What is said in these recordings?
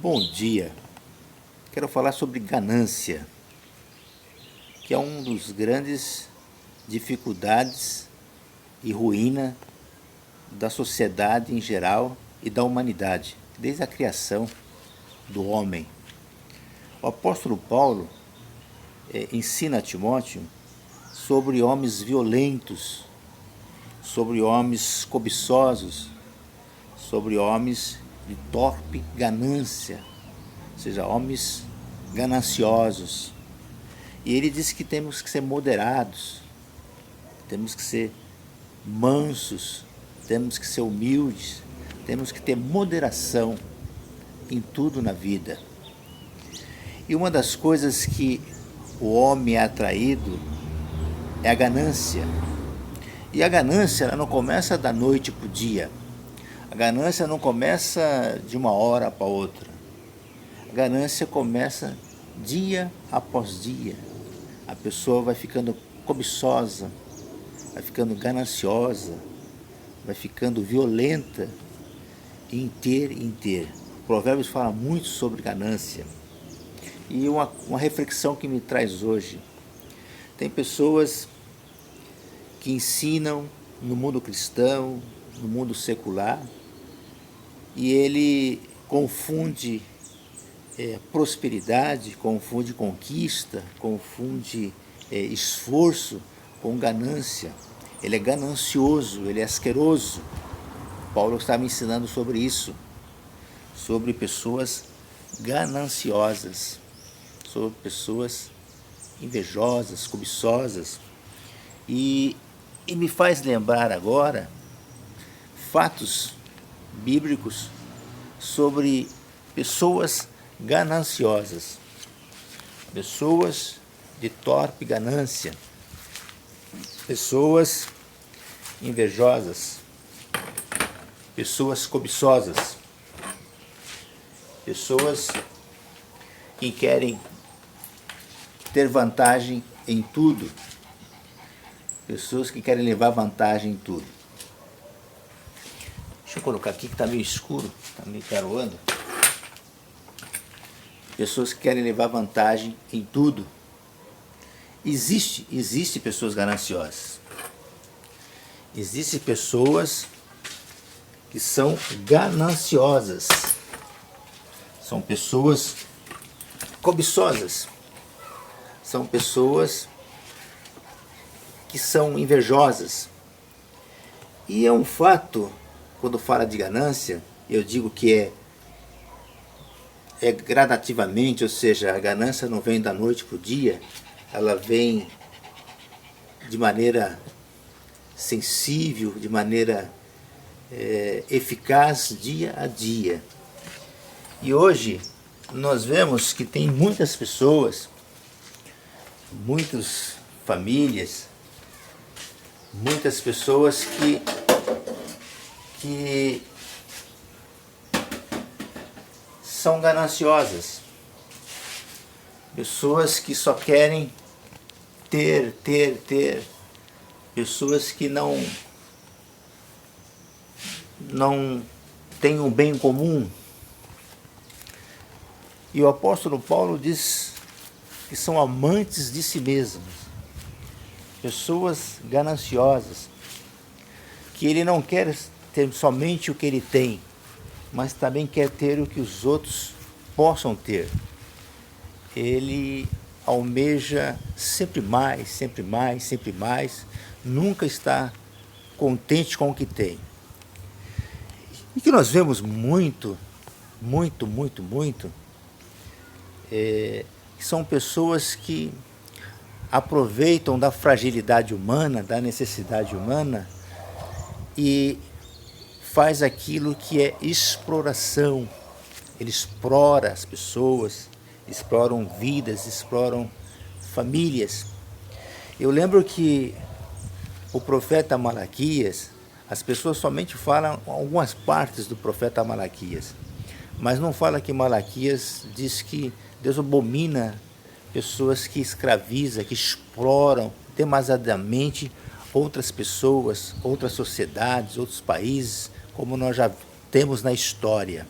Bom dia. Quero falar sobre ganância, que é um dos grandes dificuldades e ruína da sociedade em geral e da humanidade, desde a criação do homem. O apóstolo Paulo ensina a Timóteo sobre homens violentos, sobre homens cobiçosos, sobre homens de torpe ganância, ou seja, homens gananciosos. E ele diz que temos que ser moderados, temos que ser mansos, temos que ser humildes, temos que ter moderação em tudo na vida. E uma das coisas que o homem é atraído é a ganância. E a ganância ela não começa da noite para o dia. A ganância não começa de uma hora para outra. A ganância começa dia após dia. A pessoa vai ficando cobiçosa, vai ficando gananciosa, vai ficando violenta em ter. Provérbios fala muito sobre ganância. E uma reflexão que me traz hoje. Tem pessoas que ensinam no mundo cristão, no mundo secular, e ele confunde prosperidade, confunde conquista, confunde esforço com ganância. Ele é ganancioso, ele é asqueroso. Paulo está me ensinando sobre isso, sobre pessoas gananciosas, sobre pessoas invejosas, cobiçosas. E me faz lembrar agora fatos bíblicos sobre pessoas gananciosas, pessoas de torpe ganância, pessoas invejosas, pessoas cobiçosas, pessoas que querem ter vantagem em tudo, pessoas que querem levar vantagem em tudo. Deixa eu colocar aqui que está meio escuro, está meio garoando. Pessoas que querem levar vantagem em tudo. Existe pessoas gananciosas. Existem pessoas que são gananciosas. São pessoas cobiçosas. São pessoas que são invejosas. E é um fato, quando fala de ganância, eu digo que é gradativamente, ou seja, a ganância não vem da noite para o dia, ela vem de maneira sensível, de maneira eficaz, dia a dia. E hoje nós vemos que tem muitas pessoas, muitas famílias, muitas pessoas que são gananciosas, pessoas que só querem ter, pessoas que não têm um bem comum. E o apóstolo Paulo diz que são amantes de si mesmos, pessoas gananciosas, que ele não quer ter somente o que ele tem, mas também quer ter o que os outros possam ter. Ele almeja sempre mais, sempre mais, sempre mais, nunca está contente com o que tem. E que nós vemos muito, que são pessoas que aproveitam da fragilidade humana, da necessidade humana, e faz aquilo que é exploração. Ele explora as pessoas, exploram vidas, exploram famílias. Eu lembro que o profeta Malaquias, as pessoas somente falam algumas partes do profeta Malaquias, mas não fala que Malaquias diz que Deus abomina pessoas que escravizam, que exploram demasiadamente outras pessoas, outras sociedades, outros países, como nós já temos na história.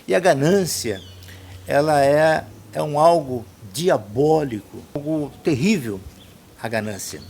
E a ganância, ela é um algo diabólico, algo terrível, a ganância.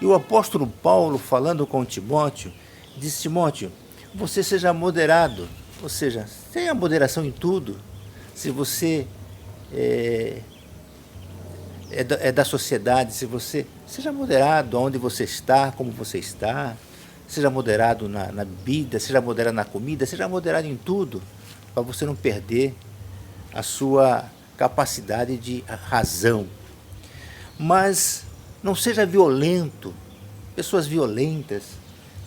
E o apóstolo Paulo, falando com Timóteo, disse: Timóteo, você seja moderado, ou seja, tenha moderação em tudo. Se você é da sociedade, se você seja moderado onde você está, como você está, seja moderado na bebida, seja moderado na comida, seja moderado em tudo, para você não perder a sua capacidade de razão. Mas não seja violento. Pessoas violentas,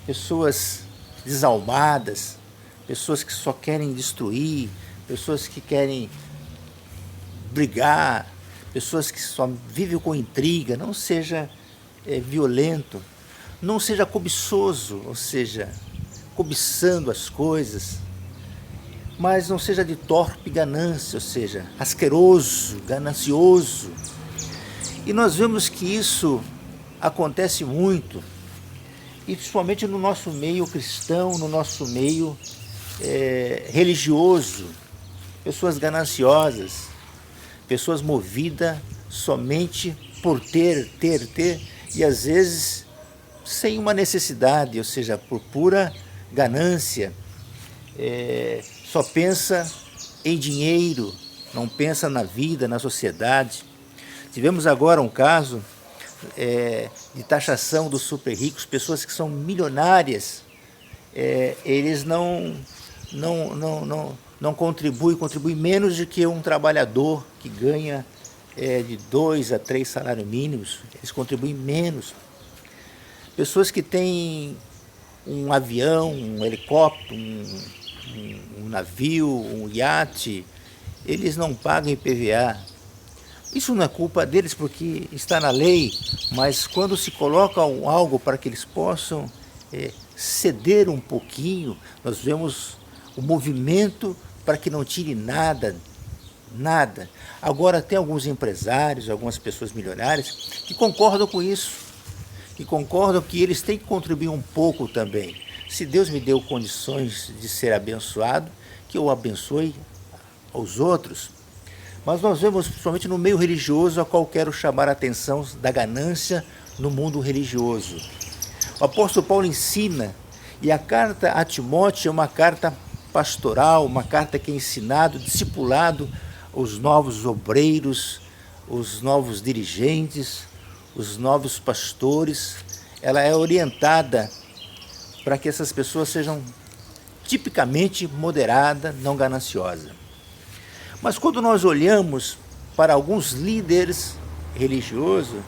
pessoas desalmadas, pessoas que só querem destruir, pessoas que querem brigar, pessoas que só vivem com intriga. Não seja violento, não seja cobiçoso, ou seja, cobiçando as coisas, mas não seja de torpe ganância, ou seja, asqueroso, ganancioso. E nós vemos que isso acontece muito, e principalmente no nosso meio cristão, no nosso meio religioso. Pessoas gananciosas, pessoas movidas somente por ter, e às vezes sem uma necessidade, ou seja, por pura ganância. Só pensa em dinheiro, não pensa na vida, na sociedade. Tivemos agora um caso de taxação dos super ricos, pessoas que são milionárias, eles não contribuem menos do que um trabalhador que ganha de 2 a 3 salários mínimos, eles contribuem menos. Pessoas que têm um avião, um helicóptero, um navio, um iate, eles não pagam IPVA. Isso não é culpa deles, porque está na lei, mas quando se coloca algo para que eles possam ceder um pouquinho, nós vemos o movimento para que não tire nada. Agora tem alguns empresários, algumas pessoas milionárias que concordam com isso, que concordam que eles têm que contribuir um pouco também. Se Deus me deu condições de ser abençoado, que eu abençoe aos outros. Mas nós vemos, principalmente no meio religioso, a qual quero chamar a atenção da ganância no mundo religioso. O apóstolo Paulo ensina, e a carta a Timóteo é uma carta pastoral, uma carta que é ensinado, discipulado os novos obreiros, os novos dirigentes, os novos pastores. Ela é orientada para que essas pessoas sejam tipicamente moderadas, não gananciosas. Mas quando nós olhamos para alguns líderes religiosos,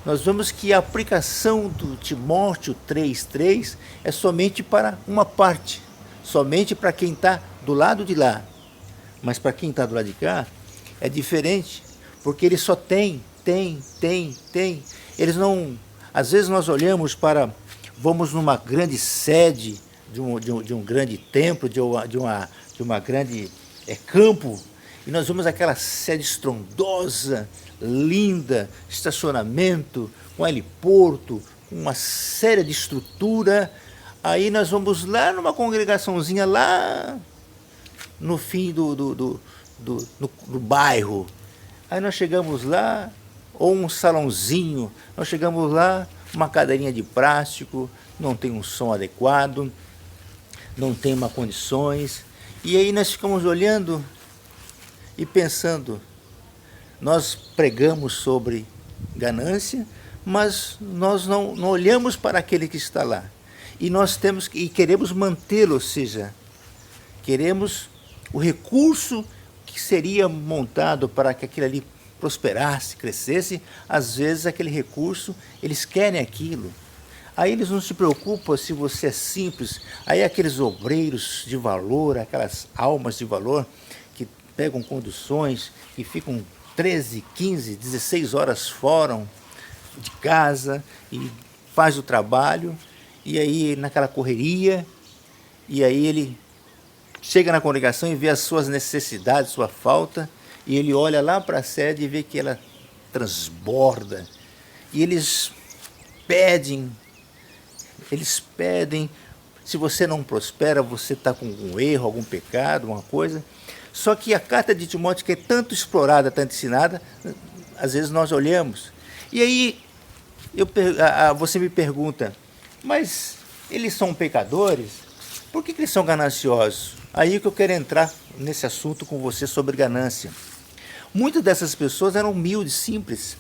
nós vemos que a aplicação do Timóteo 3,3 é somente para uma parte, somente para quem está do lado de lá. Mas para quem está do lado de cá, é diferente, porque eles só tem. Eles não... Às vezes nós olhamos vamos numa grande sede de um grande templo, de uma grande campo, e nós vemos aquela sede estrondosa, linda, estacionamento, com heliporto, com uma série de estrutura. Aí nós vamos lá numa congregaçãozinha lá no fim do bairro. Aí nós chegamos lá, ou um salãozinho, nós chegamos lá, uma cadeirinha de plástico, não tem um som adequado, não tem uma condições. E aí nós ficamos olhando e pensando, nós pregamos sobre ganância, mas nós não olhamos para aquele que está lá. E nós queremos mantê-lo, ou seja, queremos o recurso que seria montado para que aquilo ali prosperasse, crescesse. Às vezes aquele recurso, eles querem aquilo. Aí eles não se preocupam se você é simples. Aí aqueles obreiros de valor, aquelas almas de valor, que pegam conduções, que ficam 13, 15, 16 horas fora de casa e faz o trabalho, e aí naquela correria, e aí ele chega na congregação e vê as suas necessidades, sua falta, e ele olha lá para a sede e vê que ela transborda. E eles pedem, Se você não prospera, você está com algum erro, algum pecado, alguma coisa. Só que a carta de Timóteo, que é tanto explorada, tanto ensinada, às vezes nós olhamos. E aí você me pergunta, mas eles são pecadores? Por que eles são gananciosos? Aí que eu quero entrar nesse assunto com você sobre ganância. Muitas dessas pessoas eram humildes, simples.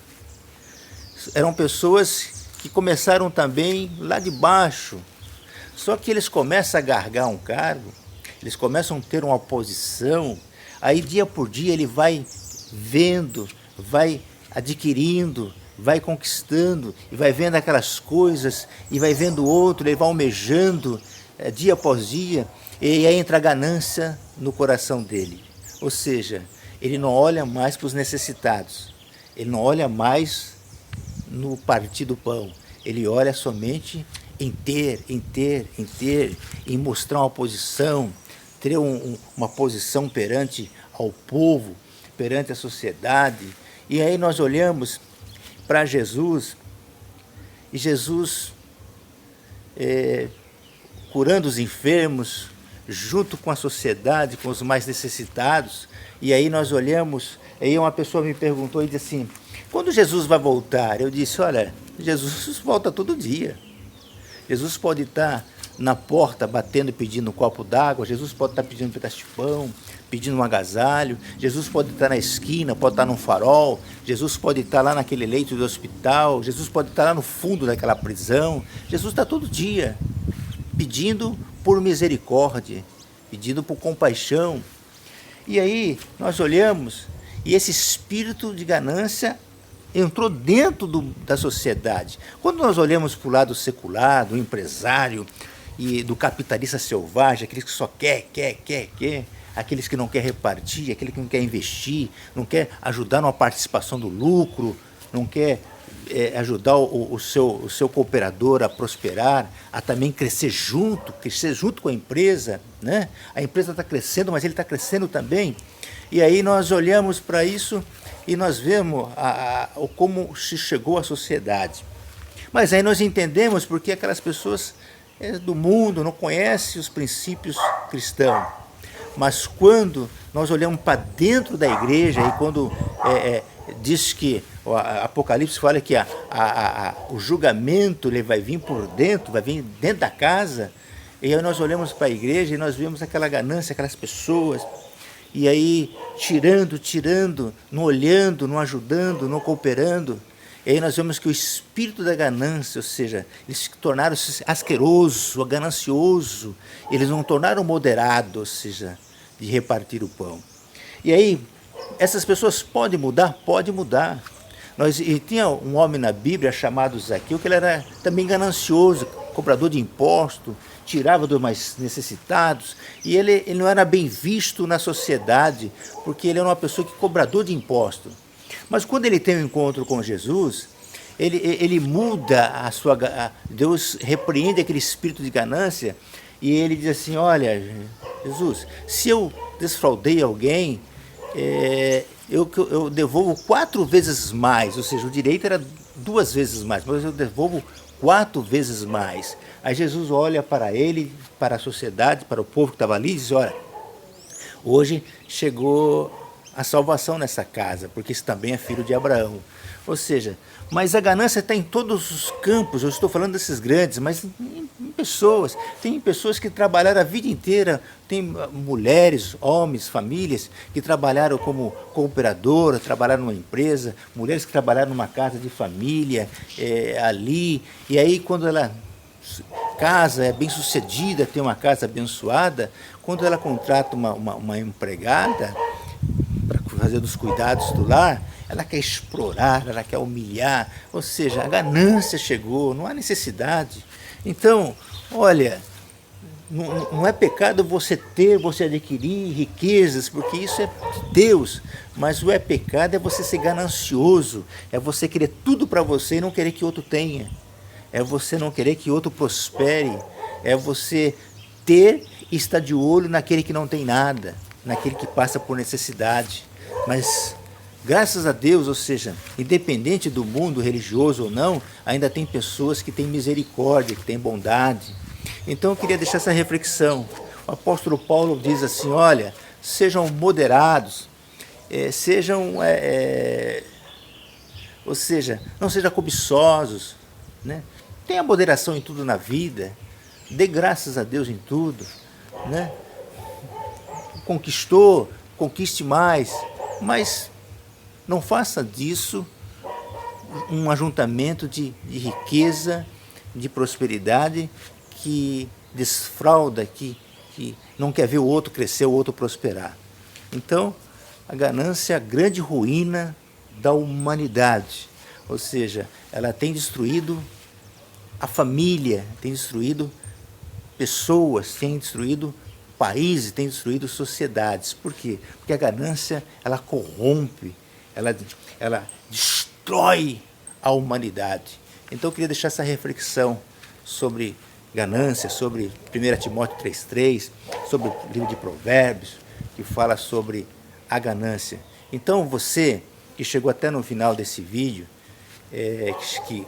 Eram pessoas que começaram também lá de baixo. Só que eles começam a gargar um cargo, eles começam a ter uma posição, aí dia por dia ele vai vendo, vai adquirindo, vai conquistando, e vai vendo aquelas coisas, e vai vendo outro, ele vai almejando dia após dia, e aí entra a ganância no coração dele. Ou seja, ele não olha mais para os necessitados, ele não olha mais no partir do pão, ele olha somente em ter, em mostrar uma posição, ter uma posição perante ao povo, perante a sociedade. E aí nós olhamos para Jesus, e Jesus curando os enfermos, junto com a sociedade, com os mais necessitados. E aí nós olhamos, aí uma pessoa me perguntou e disse assim, quando Jesus vai voltar? Eu disse, olha, Jesus volta todo dia. Jesus pode estar na porta batendo e pedindo um copo d'água, Jesus pode estar pedindo um pedaço de pão, pedindo um agasalho, Jesus pode estar na esquina, pode estar num farol, Jesus pode estar lá naquele leito do hospital, Jesus pode estar lá no fundo daquela prisão. Jesus está todo dia pedindo por misericórdia, pedindo por compaixão. E aí nós olhamos e esse espírito de ganância entrou dentro da sociedade. Quando nós olhamos para o lado secular, do empresário e do capitalista selvagem, aqueles que só quer, aqueles que não quer repartir, aquele que não quer investir, não quer ajudar numa participação do lucro, não quer ajudar o seu cooperador a prosperar, a também crescer junto com a empresa, né? A empresa está crescendo, mas ele está crescendo também. E aí nós olhamos para isso e nós vemos como se chegou à sociedade. Mas aí nós entendemos porque aquelas pessoas do mundo não conhecem os princípios cristãos. Mas quando nós olhamos para dentro da igreja, e quando diz que o Apocalipse fala que o julgamento ele vai vir por dentro, vai vir dentro da casa, e aí nós olhamos para a igreja e nós vemos aquela ganância, aquelas pessoas, e aí tirando, não olhando, não ajudando, não cooperando. E aí nós vemos que o espírito da ganância, ou seja, eles se tornaram asqueroso, ganancioso, eles não tornaram moderado, ou seja, de repartir o pão. E aí, essas pessoas podem mudar? Pode mudar. E tinha um homem na Bíblia chamado Zaqueu, que ele era também ganancioso, cobrador de imposto, tirava dos mais necessitados, e ele não era bem visto na sociedade, porque ele era uma pessoa que cobrador de imposto. Mas quando ele tem um encontro com Jesus, ele muda Deus repreende aquele espírito de ganância, e ele diz assim, olha, Jesus, se eu desfraudei alguém, eu devolvo 4 vezes mais, ou seja, o direito era 2 vezes mais, mas eu devolvo 4 vezes mais. Aí Jesus olha para ele, para a sociedade, para o povo que estava ali e diz, olha, hoje chegou a salvação nessa casa, porque isso também é filho de Abraão. Ou seja, mas a ganância está em todos os campos. Eu estou falando desses grandes, mas em pessoas. Tem pessoas que trabalharam a vida inteira, tem mulheres, homens, famílias que trabalharam como cooperadora, trabalharam numa empresa, mulheres que trabalharam numa casa de família ali, e aí quando ela casa, é bem sucedida, tem uma casa abençoada, quando ela contrata uma empregada para fazer dos cuidados do lar, ela quer explorar, ela quer humilhar, ou seja, a ganância chegou, não há necessidade. Então, olha, não é pecado você adquirir riquezas, porque isso é de Deus, mas o pecado é você ser ganancioso, é você querer tudo para você e não querer que outro tenha, é você não querer que outro prospere, é você ter e estar de olho naquele que não tem nada, naquele que passa por necessidade. Mas graças a Deus, ou seja, independente do mundo religioso ou não, ainda tem pessoas que têm misericórdia, que têm bondade. Então eu queria deixar essa reflexão. O apóstolo Paulo diz assim, olha, sejam moderados, ou seja, não sejam cobiçosos, né? Tenha moderação em tudo na vida, dê graças a Deus em tudo, né? Conquistou, conquiste mais, mas não faça disso um ajuntamento de riqueza, de prosperidade que desfrauda, que não quer ver o outro crescer, o outro prosperar. Então, a ganância é a grande ruína da humanidade, ou seja, ela tem destruído a família, tem destruído pessoas, tem destruído países, tem destruído sociedades. Por quê? Porque a ganância, ela corrompe, ela destrói a humanidade. Então eu queria deixar essa reflexão sobre ganância, sobre 1 Timóteo 3,3, sobre o livro de Provérbios, que fala sobre a ganância. Então você que chegou até no final desse vídeo, que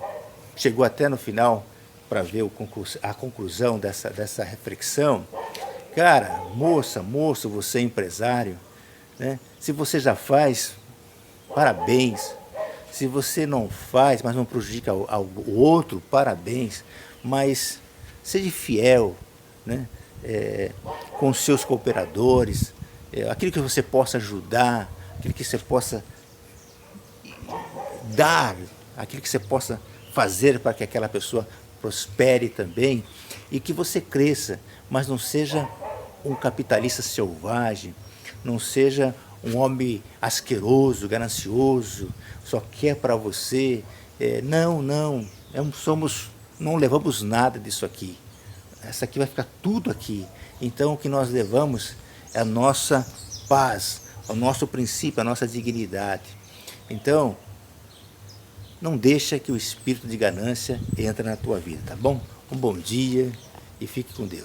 chegou até no final para ver a conclusão dessa reflexão, cara, moça, moço, você é empresário, né? Se você já faz, parabéns. Se você não faz, mas não prejudica o outro, parabéns. Mas seja fiel, né? Com os seus cooperadores, aquilo que você possa ajudar, aquilo que você possa dar, aquilo que você possa fazer para que aquela pessoa prospere também e que você cresça, mas não seja um capitalista selvagem, não seja um homem asqueroso, ganancioso, só quer para você. Não, não levamos nada disso aqui. Essa aqui vai ficar tudo aqui. Então o que nós levamos é a nossa paz, o nosso princípio, a nossa dignidade. Então, não deixa que o espírito de ganância entre na tua vida, tá bom? Um bom dia e fique com Deus.